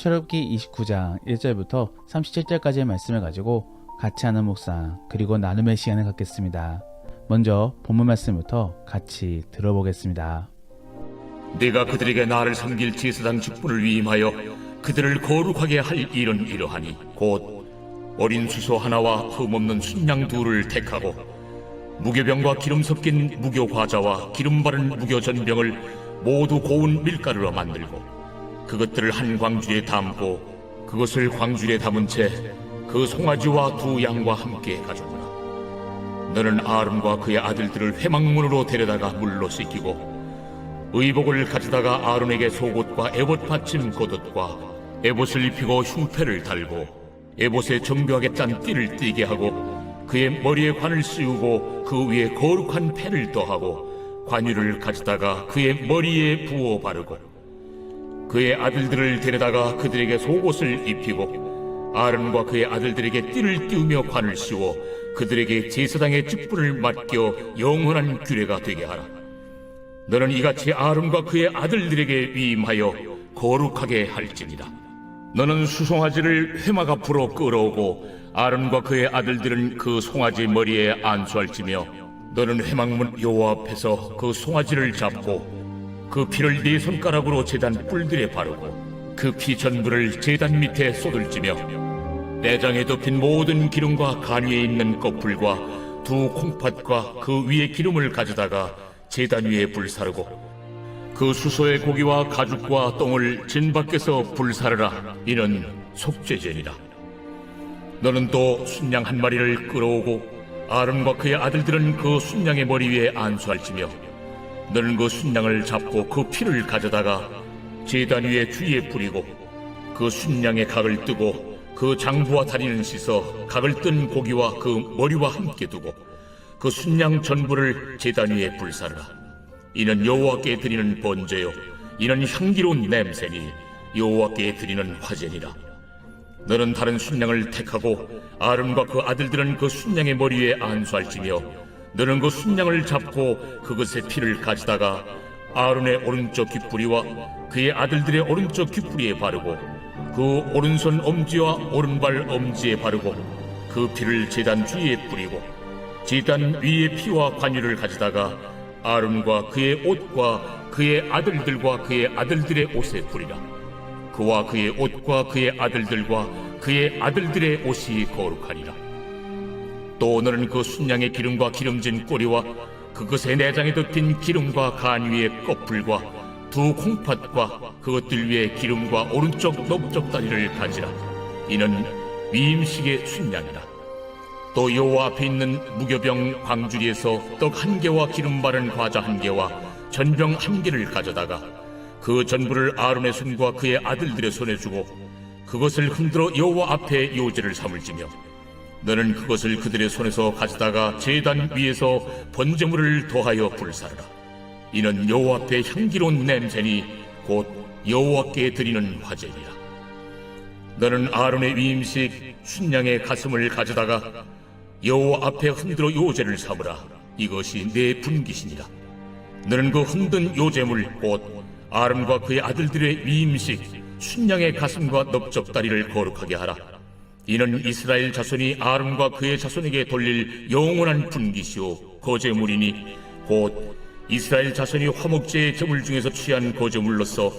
출애굽기 29장 1절부터 37절까지의 말씀을 가지고 같이 하는 묵상 그리고 나눔의 시간을 갖겠습니다. 먼저 본문 말씀부터 같이 들어보겠습니다. 네가 그들에게 나를 섬길 제사장 직분을 위임하여 그들을 거룩하게 할 일은 이러하니 곧 어린 수소 하나와 흠없는 순양 둘을 택하고 무교병과 기름 섞인 무교과자와 기름 바른 무교전병을 모두 고운 밀가루로 만들고 그것들을 한 광주에 담고 그것을 광주에 담은 채 그 송아지와 두 양과 함께 가져오라. 너는 아론과 그의 아들들을 회막문으로 데려다가 물로 씻기고 의복을 가져다가 아론에게 속옷과 에봇 받침 겉옷과 에봇을 입히고 흉패를 달고 에봇에 정교하게 짠 띠를 띠게 하고 그의 머리에 관을 씌우고 그 위에 거룩한 패를 더하고 관유를 가져다가 그의 머리에 부어 바르고 그의 아들들을 데려다가 그들에게 속옷을 입히고 아론과 그의 아들들에게 띠를 띄우며 관을 씌워 그들에게 제사장의 직분을 맡겨 영원한 규례가 되게 하라. 너는 이같이 아론과 그의 아들들에게 위임하여 거룩하게 할지니라. 너는 수송아지를 회막 앞으로 끌어오고 아론과 그의 아들들은 그 송아지 머리에 안수할지며 너는 회막문 여호와 앞에서 그 송아지를 잡고 그 피를 네 손가락으로 제단 뿔들에 바르고 그 피 전부를 제단 밑에 쏟을지며 내장에 덮인 모든 기름과 간 위에 있는 꺼풀과 두 콩팥과 그 위에 기름을 가져다가 제단 위에 불사르고 그 수소의 고기와 가죽과 똥을 진 밖에서 불사르라. 이는 속죄제니라. 너는 또 순양 한 마리를 끌어오고 아론과 그의 아들들은 그 순양의 머리 위에 안수할지며 너는 그 순양을 잡고 그 피를 가져다가 제단 위에 주위에 뿌리고 그 순양의 각을 뜨고 그 장부와 다리는 씻어 각을 뜬 고기와 그 머리와 함께 두고 그 순양 전부를 제단 위에 불사르라. 이는 여호와께 드리는 번제요 이는 향기로운 냄새니 여호와께 드리는 화제니라. 너는 다른 순양을 택하고 아론과 그 아들들은 그 순양의 머리 위에 안수할지며 너는 그 순양을 잡고 그것의 피를 가져다가 아론의 오른쪽 귓부리와 그의 아들들의 오른쪽 귓부리에 바르고 그 오른손 엄지와 오른발 엄지에 바르고 그 피를 제단 주위에 뿌리고 제단 위에 피와 관유를 가져다가 아론과 그의 옷과 그의 아들들과 그의 아들들의 옷에 뿌리라. 그와 그의 옷과 그의 아들들과 그의 아들들의 옷이 거룩하리라. 또 너는 그 순양의 기름과 기름진 꼬리와 그것의 내장에 덮인 기름과 간 위에 꺼풀과 두 콩팥과 그것들 위에 기름과 오른쪽 넓적 다리를 가지라. 이는 위임식의 순양이라. 또 여호와 앞에 있는 무교병 광주리에서 떡 한 개와 기름 바른 과자 한 개와 전병 한 개를 가져다가 그 전부를 아론의 손과 그의 아들들의 손에 주고 그것을 흔들어 여호와 앞에 요제를 삼을지며 너는 그것을 그들의 손에서 가져다가 제단 위에서 번제물을 더하여 불사르라. 이는 여호와 앞에 향기로운 냄새니 곧 여호와께 드리는 화제니라. 너는 아론의 위임식 순양의 가슴을 가져다가 여호와 앞에 흔들어 요제를 삼으라. 이것이 내 분깃이니라. 너는 그 흔든 요제물 곧 아론과 그의 아들들의 위임식 순양의 가슴과 넓적 다리를 거룩하게 하라. 이는 이스라엘 자손이 아론과 그의 자손에게 돌릴 영원한 분깃이요 거제물이니 곧 이스라엘 자손이 화목제의 제물 중에서 취한 거제물로서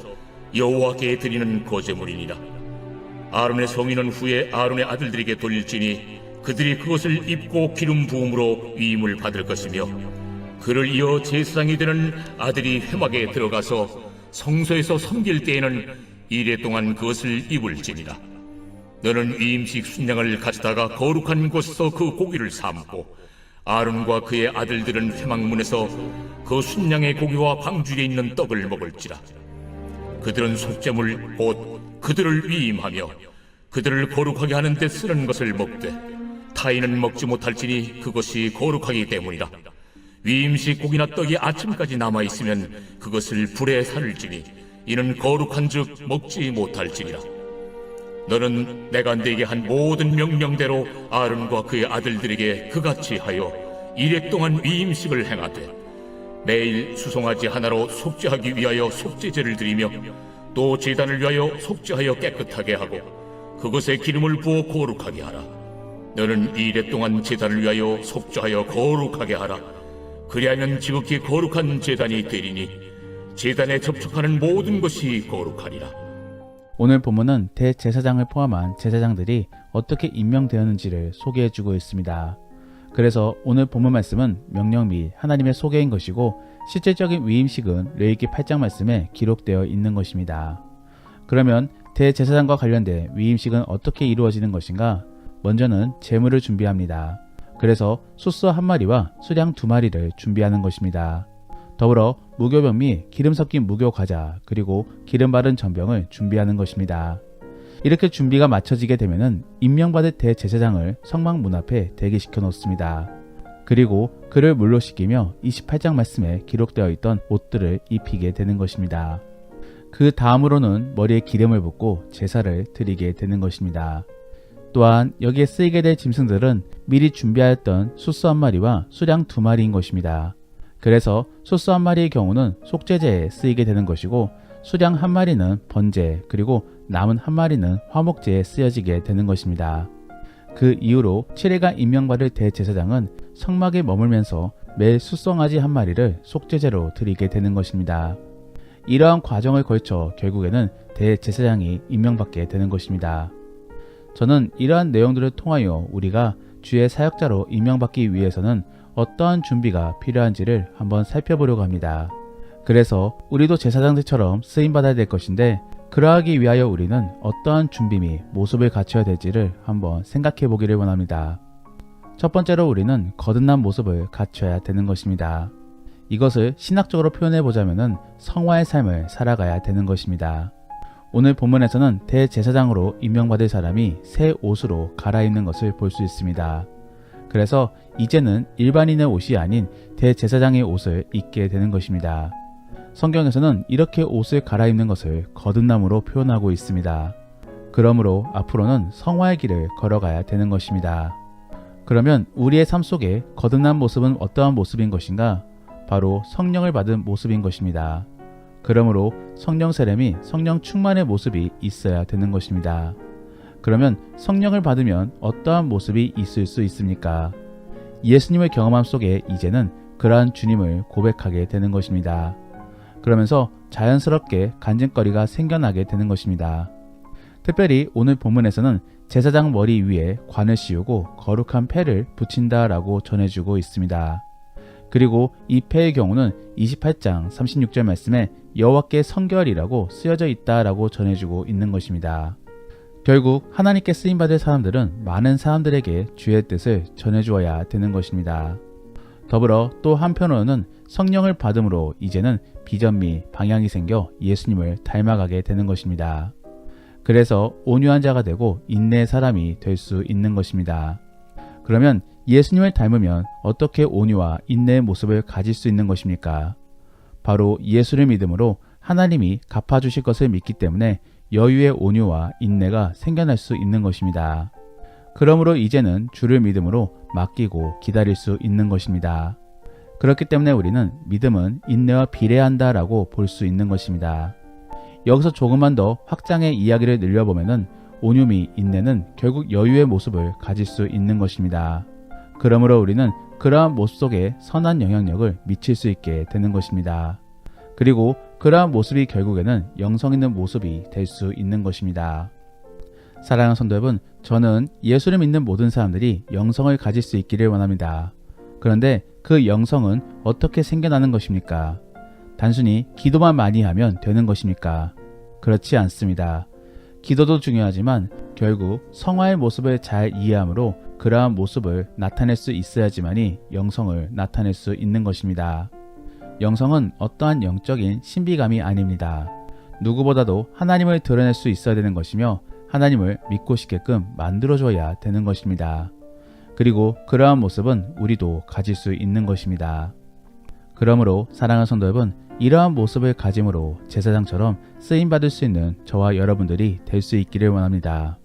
여호와께 드리는 거제물이니라. 아론의 성인은 후에 아론의 아들들에게 돌릴지니 그들이 그것을 입고 기름 부음으로 위임을 받을 것이며 그를 이어 제사장이 되는 아들이 회막에 들어가서 성소에서 섬길 때에는 이레 동안 그것을 입을지니라. 너는 위임식 순양을 가져다가 거룩한 곳에서 그 고기를 삶고 아론과 그의 아들들은 회막문에서 그 순양의 고기와 광주리에 있는 떡을 먹을지라. 그들은 속죄물 곧 그들을 위임하며 그들을 거룩하게 하는 데 쓰는 것을 먹되 타인은 먹지 못할지니 그것이 거룩하기 때문이라. 위임식 고기나 떡이 아침까지 남아있으면 그것을 불에 살을지니 이는 거룩한 즉 먹지 못할지니라. 너는 내가 네게 한 모든 명령대로 아론과 그의 아들들에게 그같이 하여 이레 동안 위임식을 행하되 매일 수송아지 하나로 속죄하기 위하여 속죄제를 드리며 또 제단을 위하여 속죄하여 깨끗하게 하고 그것에 기름을 부어 거룩하게 하라. 너는 이래 동안 제단을 위하여 속죄하여 거룩하게 하라. 그리하면 지극히 거룩한 제단이 되리니 제단에 접촉하는 모든 것이 거룩하리라. 오늘 본문은 대제사장을 포함한 제사장들이 어떻게 임명되었는지를 소개해주고 있습니다. 그래서 오늘 본문 말씀은 명령 및 하나님의 소개인 것이고 실질적인 위임식은 레위기 8장 말씀에 기록되어 있는 것입니다. 그러면 대제사장과 관련된 위임식은 어떻게 이루어지는 것인가? 먼저는 제물을 준비합니다. 그래서 숫소 1마리와 수량 2마리를 준비하는 것입니다. 더불어 무교병 및 기름 섞인 무교 과자 그리고 기름 바른 전병을 준비하는 것입니다. 이렇게 준비가 마쳐지게 되면은 임명받을 대제사장을 성막 문 앞에 대기시켜 놓습니다. 그리고 그를 물로 씻기며 28장 말씀에 기록되어 있던 옷들을 입히게 되는 것입니다. 그 다음으로는 머리에 기름을 붓고 제사를 드리게 되는 것입니다. 또한 여기에 쓰이게 될 짐승들은 미리 준비하였던 숫소 1마리와 수량 2마리인 것입니다. 그래서 숫소 1마리의 경우는 속죄제에 쓰이게 되는 것이고 수량 1마리는 번제 그리고 남은 1마리는 화목제에 쓰여지게 되는 것입니다. 그 이후로 7일간 임명받을 대제사장은 성막에 머물면서 매일 숫송아지 1마리를 속죄제로 드리게 되는 것입니다. 이러한 과정을 거쳐 결국에는 대제사장이 임명받게 되는 것입니다. 저는 이러한 내용들을 통하여 우리가 주의 사역자로 임명받기 위해서는 어떠한 준비가 필요한지를 한번 살펴보려고 합니다. 그래서 우리도 제사장들처럼 쓰임받아야 될 것인데 그러하기 위하여 우리는 어떠한 준비 및 모습을 갖춰야 될지를 한번 생각해 보기를 원합니다. 첫 번째로 우리는 거듭난 모습을 갖춰야 되는 것입니다. 이것을 신학적으로 표현해 보자면 성화의 삶을 살아가야 되는 것입니다. 오늘 본문에서는 대제사장으로 임명받을 사람이 새 옷으로 갈아입는 것을 볼 수 있습니다. 그래서 이제는 일반인의 옷이 아닌 대제사장의 옷을 입게 되는 것입니다. 성경에서는 이렇게 옷을 갈아입는 것을 거듭남으로 표현하고 있습니다. 그러므로 앞으로는 성화의 길을 걸어가야 되는 것입니다. 그러면 우리의 삶 속에 거듭난 모습은 어떠한 모습인 것인가? 바로 성령을 받은 모습인 것입니다. 그러므로 성령 세례 및 성령 충만의 모습이 있어야 되는 것입니다. 그러면 성령을 받으면 어떠한 모습이 있을 수 있습니까? 예수님을 경험함 속에 이제는 그러한 주님을 고백하게 되는 것입니다. 그러면서 자연스럽게 간증거리가 생겨나게 되는 것입니다. 특별히 오늘 본문에서는 제사장 머리 위에 관을 씌우고 거룩한 패를 붙인다라고 전해주고 있습니다. 그리고 이 패의 경우는 28장 36절 말씀에 여호와께 성결이라고 쓰여져 있다라고 전해주고 있는 것입니다. 결국 하나님께 쓰임받을 사람들은 많은 사람들에게 주의 뜻을 전해주어야 되는 것입니다. 더불어 또 한편으로는 성령을 받음으로 이제는 비전 및 방향이 생겨 예수님을 닮아가게 되는 것입니다. 그래서 온유한 자가 되고 인내의 사람이 될 수 있는 것입니다. 그러면 예수님을 닮으면 어떻게 온유와 인내의 모습을 가질 수 있는 것입니까? 바로 예수를 믿음으로 하나님이 갚아주실 것을 믿기 때문에 여유의 온유와 인내가 생겨날 수 있는 것입니다. 그러므로 이제는 주를 믿음으로 맡기고 기다릴 수 있는 것입니다. 그렇기 때문에 우리는 믿음은 인내와 비례한다라고 볼 수 있는 것입니다. 여기서 조금만 더 확장의 이야기를 늘려보면 온유 및 인내는 결국 여유의 모습을 가질 수 있는 것입니다. 그러므로 우리는 그러한 모습 속에 선한 영향력을 미칠 수 있게 되는 것입니다. 그리고 그러한 모습이 결국에는 영성 있는 모습이 될 수 있는 것입니다. 사랑하는 성도 여러분, 저는 예수를 믿는 모든 사람들이 영성을 가질 수 있기를 원합니다. 그런데 그 영성은 어떻게 생겨나는 것입니까? 단순히 기도만 많이 하면 되는 것입니까? 그렇지 않습니다. 기도도 중요하지만 결국 성화의 모습을 잘 이해함으로 그러한 모습을 나타낼 수 있어야지만이 영성을 나타낼 수 있는 것입니다. 영성은 어떠한 영적인 신비감이 아닙니다. 누구보다도 하나님을 드러낼 수 있어야 되는 것이며 하나님을 믿고 싶게끔 만들어줘야 되는 것입니다. 그리고 그러한 모습은 우리도 가질 수 있는 것입니다. 그러므로 사랑하는 성도 여러분, 이러한 모습을 가짐으로 제사장처럼 쓰임받을 수 있는 저와 여러분들이 될 수 있기를 원합니다.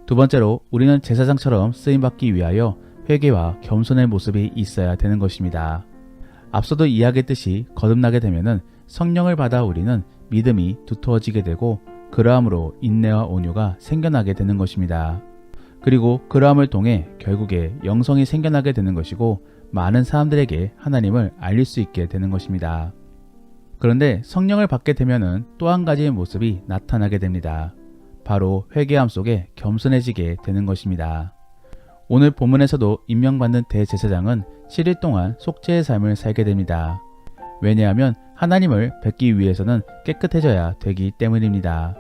두 번째로 우리는 제사장처럼 쓰임받기 위하여 회개와 겸손의 모습이 있어야 되는 것입니다. 앞서도 이야기했듯이 거듭나게 되면 성령을 받아 우리는 믿음이 두터워지게 되고 그러함으로 인내와 온유가 생겨나게 되는 것입니다. 그리고 그러함을 통해 결국에 영성이 생겨나게 되는 것이고 많은 사람들에게 하나님을 알릴 수 있게 되는 것입니다. 그런데 성령을 받게 되면은 또 한 가지의 모습이 나타나게 됩니다. 바로 회개함 속에 겸손해지게 되는 것입니다. 오늘 본문에서도 임명받는 대제사장은 7일 동안 속죄의 삶을 살게 됩니다. 왜냐하면 하나님을 뵙기 위해서는 깨끗해져야 되기 때문입니다.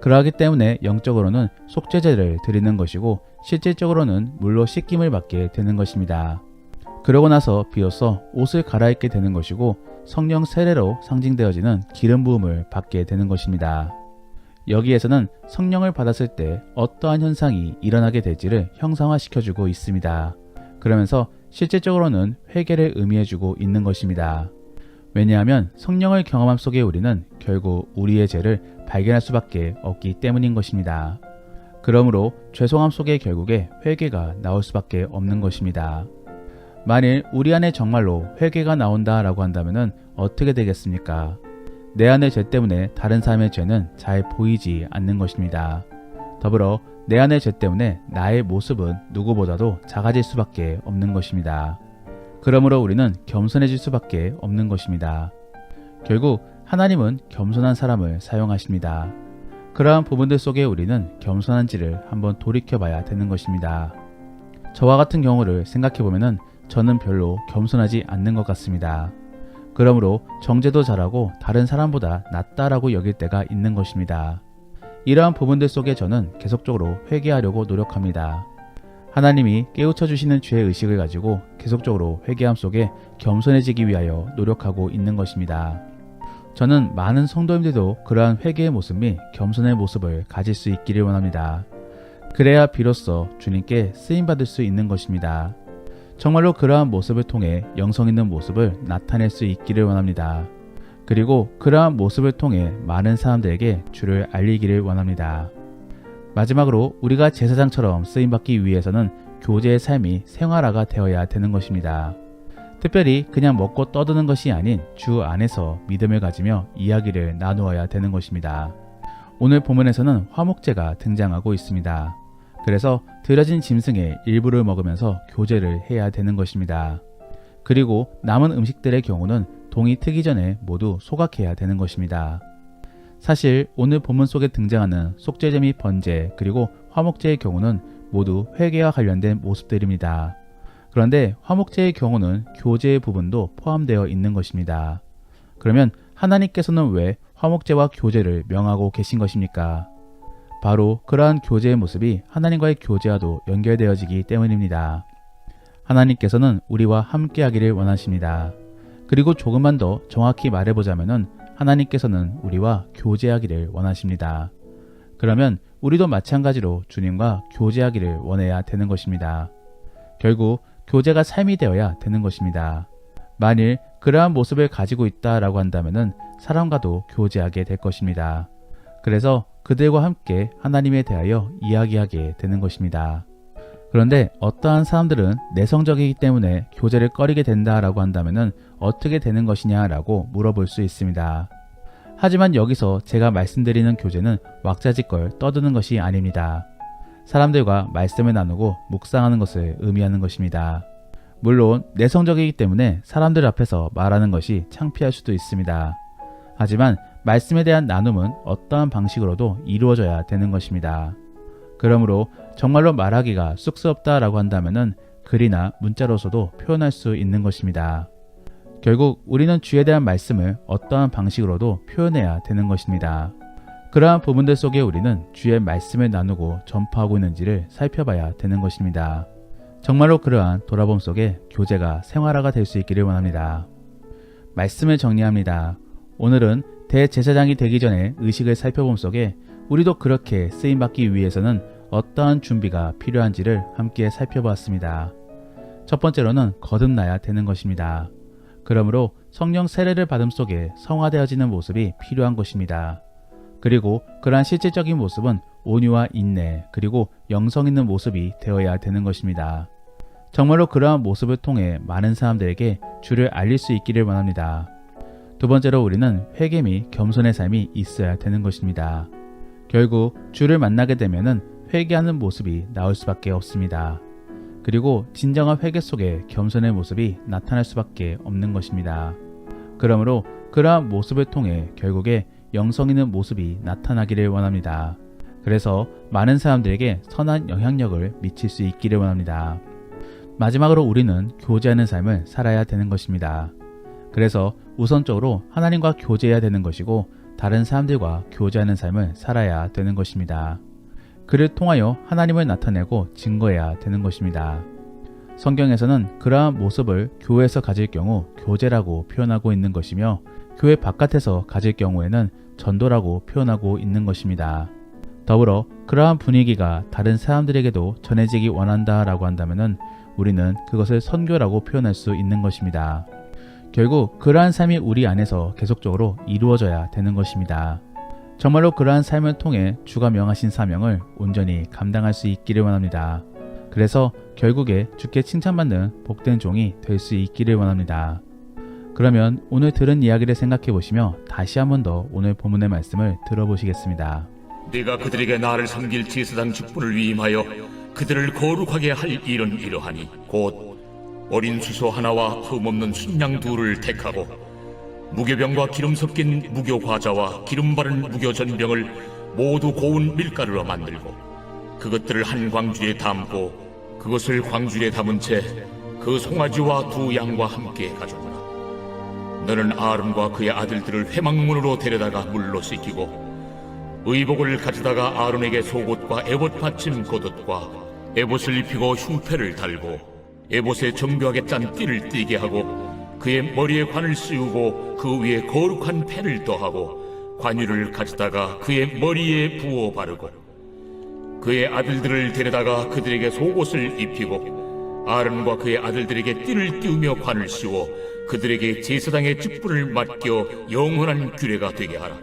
그러하기 때문에 영적으로는 속죄제를 드리는 것이고 실질적으로는 물로 씻김을 받게 되는 것입니다. 그러고 나서 비로소 옷을 갈아입게 되는 것이고 성령 세례로 상징되어지는 기름 부음을 받게 되는 것입니다. 여기에서는 성령을 받았을 때 어떠한 현상이 일어나게 될지를 형상화시켜주고 있습니다. 그러면서 실질적으로는 회개를 의미해주고 있는 것입니다. 왜냐하면 성령을 경험함 속에 우리는 결국 우리의 죄를 발견할 수밖에 없기 때문인 것입니다. 그러므로 죄송함 속에 결국에 회개가 나올 수밖에 없는 것입니다. 만일 우리 안에 정말로 회개가 나온다라고 한다면 어떻게 되겠습니까? 내 안의 죄 때문에 다른 사람의 죄는 잘 보이지 않는 것입니다. 더불어 내 안의 죄 때문에 나의 모습은 누구보다도 작아질 수밖에 없는 것입니다. 그러므로 우리는 겸손해질 수밖에 없는 것입니다. 결국 하나님은 겸손한 사람을 사용하십니다. 그러한 부분들 속에 우리는 겸손한지를 한번 돌이켜봐야 되는 것입니다. 저와 같은 경우를 생각해보면 저는 별로 겸손하지 않는 것 같습니다. 그러므로 정죄도 잘하고 다른 사람보다 낫다라고 여길 때가 있는 것입니다. 이러한 부분들 속에 저는 계속적으로 회개하려고 노력합니다. 하나님이 깨우쳐 주시는 죄의 의식을 가지고 계속적으로 회개함 속에 겸손해지기 위하여 노력하고 있는 것입니다. 저는 많은 성도님들도 그러한 회개의 모습 및 겸손의 모습을 가질 수 있기를 원합니다. 그래야 비로소 주님께 쓰임받을 수 있는 것입니다. 정말로 그러한 모습을 통해 영성 있는 모습을 나타낼 수 있기를 원합니다. 그리고 그러한 모습을 통해 많은 사람들에게 주를 알리기를 원합니다. 마지막으로 우리가 제사장처럼 쓰임받기 위해서는 교제의 삶이 생활화가 되어야 되는 것입니다. 특별히 그냥 먹고 떠드는 것이 아닌 주 안에서 믿음을 가지며 이야기를 나누어야 되는 것입니다. 오늘 본문에서는 화목제가 등장하고 있습니다. 그래서 드려진 짐승의 일부를 먹으면서 교제를 해야 되는 것입니다. 그리고 남은 음식들의 경우는 동이 트기 전에 모두 소각해야 되는 것입니다. 사실 오늘 본문 속에 등장하는 속죄제 및 번제 그리고 화목제의 경우는 모두 회개와 관련된 모습들입니다. 그런데 화목제의 경우는 교제의 부분도 포함되어 있는 것입니다. 그러면 하나님께서는 왜 화목제와 교제를 명하고 계신 것입니까? 바로 그러한 교제의 모습이 하나님과의 교제와도 연결되어지기 때문입니다. 하나님께서는 우리와 함께하기를 원하십니다. 그리고 조금만 더 정확히 말해보자면 하나님께서는 우리와 교제하기를 원하십니다. 그러면 우리도 마찬가지로 주님과 교제하기를 원해야 되는 것입니다. 결국 교제가 삶이 되어야 되는 것입니다. 만일 그러한 모습을 가지고 있다라고 한다면 사람과도 교제하게 될 것입니다. 그래서 그들과 함께 하나님에 대하여 이야기하게 되는 것입니다. 그런데 어떠한 사람들은 내성적이기 때문에 교제를 꺼리게 된다라고 한다면 어떻게 되는 것이냐라고 물어볼 수 있습니다. 하지만 여기서 제가 말씀드리는 교제는 왁자지껄 떠드는 것이 아닙니다. 사람들과 말씀을 나누고 묵상하는 것을 의미하는 것입니다. 물론 내성적이기 때문에 사람들 앞에서 말하는 것이 창피할 수도 있습니다. 하지만 말씀에 대한 나눔은 어떠한 방식으로도 이루어져야 되는 것입니다. 그러므로 정말로 말하기가 쑥스럽다라고 한다면 글이나 문자로서도 표현할 수 있는 것입니다. 결국 우리는 주에 대한 말씀을 어떠한 방식으로도 표현해야 되는 것입니다. 그러한 부분들 속에 우리는 주의 말씀을 나누고 전파하고 있는지를 살펴봐야 되는 것입니다. 정말로 그러한 돌아봄 속에 교제가 생활화가 될 수 있기를 원합니다. 말씀을 정리합니다. 오늘은 대제사장이 되기 전에 의식을 살펴봄 속에 우리도 그렇게 쓰임받기 위해서는 어떠한 준비가 필요한지를 함께 살펴보았습니다. 첫 번째로는 거듭나야 되는 것입니다. 그러므로 성령 세례를 받음 속에 성화되어지는 모습이 필요한 것입니다. 그리고 그러한 실질적인 모습은 온유와 인내 그리고 영성 있는 모습이 되어야 되는 것입니다. 정말로 그러한 모습을 통해 많은 사람들에게 주를 알릴 수 있기를 원합니다. 두 번째로 우리는 회개 및 겸손의 삶이 있어야 되는 것입니다. 결국 주를 만나게 되면은 회개하는 모습이 나올 수밖에 없습니다. 그리고 진정한 회개 속에 겸손의 모습이 나타날 수밖에 없는 것입니다. 그러므로 그러한 모습을 통해 결국에 영성 있는 모습이 나타나기를 원합니다. 그래서 많은 사람들에게 선한 영향력을 미칠 수 있기를 원합니다. 마지막으로 우리는 교제하는 삶을 살아야 되는 것입니다. 그래서 우선적으로 하나님과 교제해야 되는 것이고 다른 사람들과 교제하는 삶을 살아야 되는 것입니다. 그를 통하여 하나님을 나타내고 증거해야 되는 것입니다. 성경에서는 그러한 모습을 교회에서 가질 경우 교제라고 표현하고 있는 것이며 교회 바깥에서 가질 경우에는 전도라고 표현하고 있는 것입니다. 더불어 그러한 분위기가 다른 사람들에게도 전해지기 원한다라고 한다면 우리는 그것을 선교라고 표현할 수 있는 것입니다. 결국 그러한 삶이 우리 안에서 계속적으로 이루어져야 되는 것입니다. 정말로 그러한 삶을 통해 주가 명하신 사명을 온전히 감당할 수 있기를 원합니다. 그래서 결국에 주께 칭찬받는 복된 종이 될 수 있기를 원합니다. 그러면 오늘 들은 이야기를 생각해 보시며 다시 한 번 더 오늘 본문의 말씀을 들어보시겠습니다. 네가 그들에게 나를 섬길 제사장 직분을 위임하여 그들을 거룩하게 할 일은 이러하니 곧 어린 수소 하나와 흠없는 순양 둘을 택하고 무교병과 기름 섞인 무교 과자와 기름 바른 무교 전병을 모두 고운 밀가루로 만들고 그것들을 한 광주리에 담고 그것을 광주리에 담은 채 그 송아지와 두 양과 함께 가져오라. 너는 아론과 그의 아들들을 회막문으로 데려다가 물로 씻기고 의복을 가져다가 아론에게 속옷과 에봇 받침 겉옷과 에봇을 입히고 흉패를 달고 에봇에 정교하게 짠 띠를 띠게 하고 그의 머리에 관을 씌우고 그 위에 거룩한 펜을 더하고 관유를 가져다가 그의 머리에 부어 바르고 그의 아들들을 데려다가 그들에게 속옷을 입히고 아론과 그의 아들들에게 띠를 띄우며 관을 씌워 그들에게 제사장의 직분을 맡겨 영원한 규례가 되게 하라.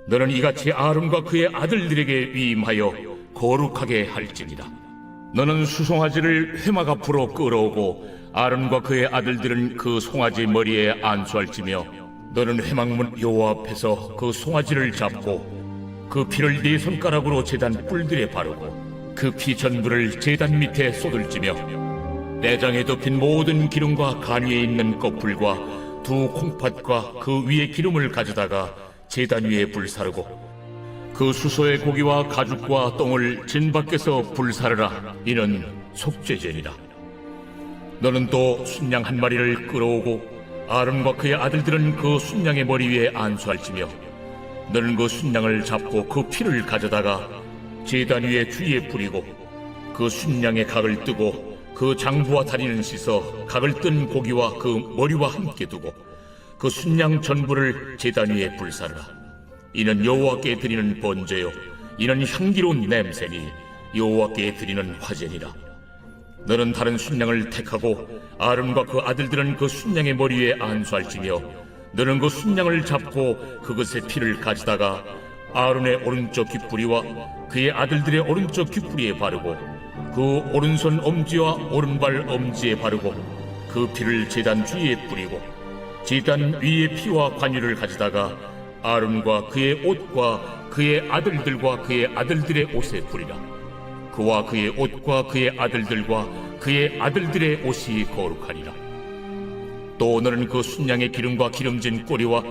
너는 이같이 아론과 그의 아들들에게 위임하여 거룩하게 할지니라. 너는 수송아지를 회막 앞으로 끌어오고 아론과 그의 아들들은 그 송아지 머리에 안수할지며 너는 회막문 여호와 앞에서 그 송아지를 잡고 그 피를 네 손가락으로 제단 뿔들에 바르고 그 피 전부를 제단 밑에 쏟을지며 내장에 덮인 모든 기름과 간 위에 있는 꺼풀과 두 콩팥과 그 위에 기름을 가져다가 제단 위에 불사르고 그 수소의 고기와 가죽과 똥을 진 밖에서 불사르라. 이는 속죄제니라. 너는 또 순양 한 마리를 끌어오고 아론과 그의 아들들은 그 순양의 머리 위에 안수할지며 너는 그 순양을 잡고 그 피를 가져다가 제단 위에 주위에 뿌리고 그 순양의 각을 뜨고 그 장부와 다리는 씻어 각을 뜬 고기와 그 머리와 함께 두고 그 순양 전부를 제단 위에 불사르라. 이는 여호와께 드리는 번제요 이는 향기로운 냄새니 여호와께 드리는 화제니라. 너는 다른 순양을 택하고 아론과 그 아들들은 그 순양의 머리 위에 안수할지며 너는 그 순양을 잡고 그것의 피를 가져다가 아론의 오른쪽 귓뿌리와 그의 아들들의 오른쪽 귓뿌리에 바르고 그 오른손 엄지와 오른발 엄지에 바르고 그 피를 제단 주위에 뿌리고 제단 위에 피와 관유를 가져다가 아론과 그의 옷과 그의 아들들과 그의 아들들의 옷에 뿌리라. 그와 그의 옷과 그의 아들들과 그의 아들들의 옷이 거룩하니라. 또 너는 그 순양의 기름과 기름진 꼬리와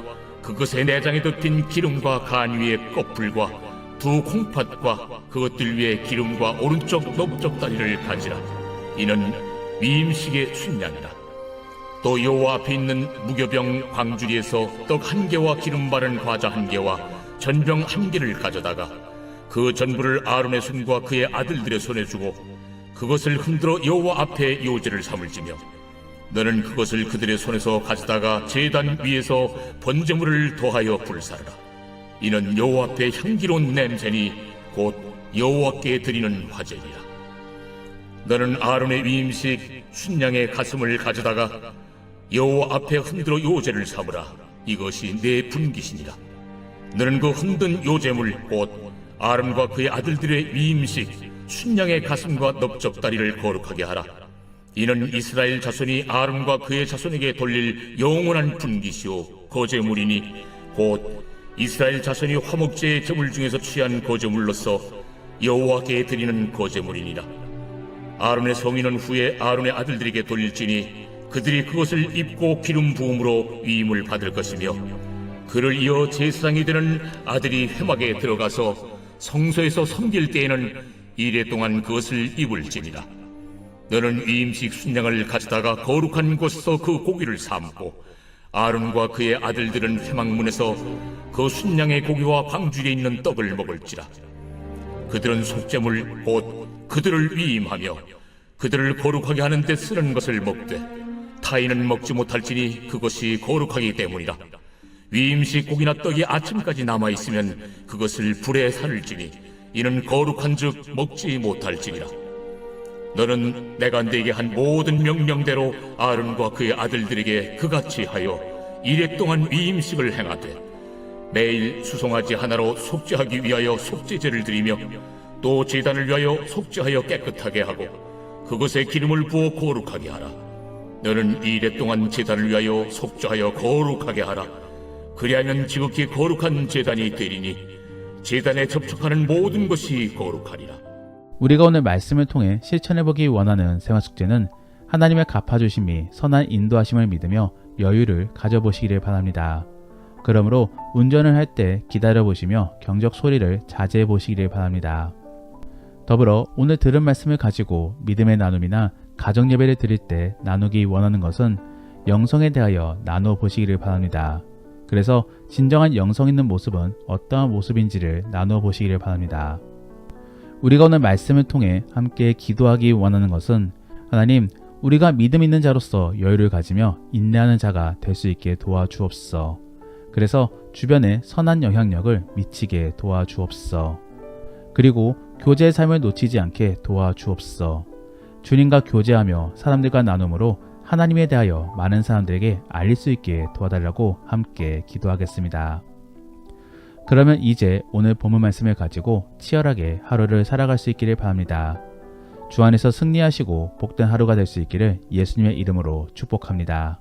그것의 내장에 덮인 기름과 간 위에 꺼풀과 두 콩팥과 그것들 위에 기름과 오른쪽 넓적 다리를 가지라. 이는 위임식의 순양이라. 또 여호와 앞에 있는 무교병 광주리에서 떡 한 개와 기름 바른 과자 한 개와 전병 한 개를 가져다가 그 전부를 아론의 손과 그의 아들들의 손에 주고 그것을 흔들어 여호와 앞에 요제를 삼을지며 너는 그것을 그들의 손에서 가져다가 제단 위에서 번제물을 더하여 불사르라. 이는 여호와 앞에 향기로운 냄새니 곧 여호와께 드리는 화제니라. 너는 아론의 위임식 순양의 가슴을 가져다가 여호와 앞에 흔들어 요제를 삼으라. 이것이 내 분깃이니라. 너는 그 흔든 요제물 곧 아론과 그의 아들들의 위임식 순양의 가슴과 넓적다리를 거룩하게 하라. 이는 이스라엘 자손이 아론과 그의 자손에게 돌릴 영원한 분깃이요 거제물이니 곧 이스라엘 자손이 화목제의 제물 중에서 취한 거제물로서 여호와께 드리는 거제물이니라. 아론의 성인은 후에 아론의 아들들에게 돌릴지니 그들이 그것을 입고 기름 부음으로 위임을 받을 것이며 그를 이어 제사장이 되는 아들이 회막에 들어가서 성소에서 섬길 때에는 이레 동안 그것을 입을지니라. 너는 위임식 순양을 가져다가 거룩한 곳에서 그 고기를 삶고 아론과 그의 아들들은 회막문에서 그 순양의 고기와 방주에 있는 떡을 먹을지라. 그들은 속죄물 곧 그들을 위임하며 그들을 거룩하게 하는 데 쓰는 것을 먹되 타인은 먹지 못할지니 그것이 거룩하기 때문이라. 위임식 고기나 떡이 아침까지 남아있으면 그것을 불에 살을지니 이는 거룩한즉 먹지 못할지니라. 너는 내가 네게 한 모든 명령대로 아론과 그의 아들들에게 그같이 하여 이레 동안 위임식을 행하되 매일 수송아지 하나로 속죄하기 위하여 속죄제를 드리며 또 제단을 위하여 속죄하여 깨끗하게 하고 그것에 기름을 부어 거룩하게 하라. 너는 이레 동안 제단을 위하여 속죄하여 거룩하게 하라. 그리하면 지극히 거룩한 제단이 되리니 제단에 접촉하는 모든 것이 거룩하리라. 우리가 오늘 말씀을 통해 실천해보기 원하는 생활숙제는 하나님의 갚아주심이 선한 인도하심을 믿으며 여유를 가져보시기를 바랍니다. 그러므로 운전을 할 때 기다려보시며 경적 소리를 자제해보시기를 바랍니다. 더불어 오늘 들은 말씀을 가지고 믿음의 나눔이나 가정예배를 드릴 때 나누기 원하는 것은 영성에 대하여 나누어 보시기를 바랍니다. 그래서 진정한 영성 있는 모습은 어떠한 모습인지를 나누어 보시기를 바랍니다. 우리가 오늘 말씀을 통해 함께 기도하기 원하는 것은 하나님, 우리가 믿음 있는 자로서 여유를 가지며 인내하는 자가 될 수 있게 도와주옵소서. 그래서 주변에 선한 영향력을 미치게 도와주옵소서. 그리고 교제의 삶을 놓치지 않게 도와주옵소서. 주님과 교제하며 사람들과 나눔으로 하나님에 대하여 많은 사람들에게 알릴 수 있게 도와달라고 함께 기도하겠습니다. 그러면 이제 오늘 본문 말씀을 가지고 치열하게 하루를 살아갈 수 있기를 바랍니다. 주 안에서 승리하시고 복된 하루가 될 수 있기를 예수님의 이름으로 축복합니다.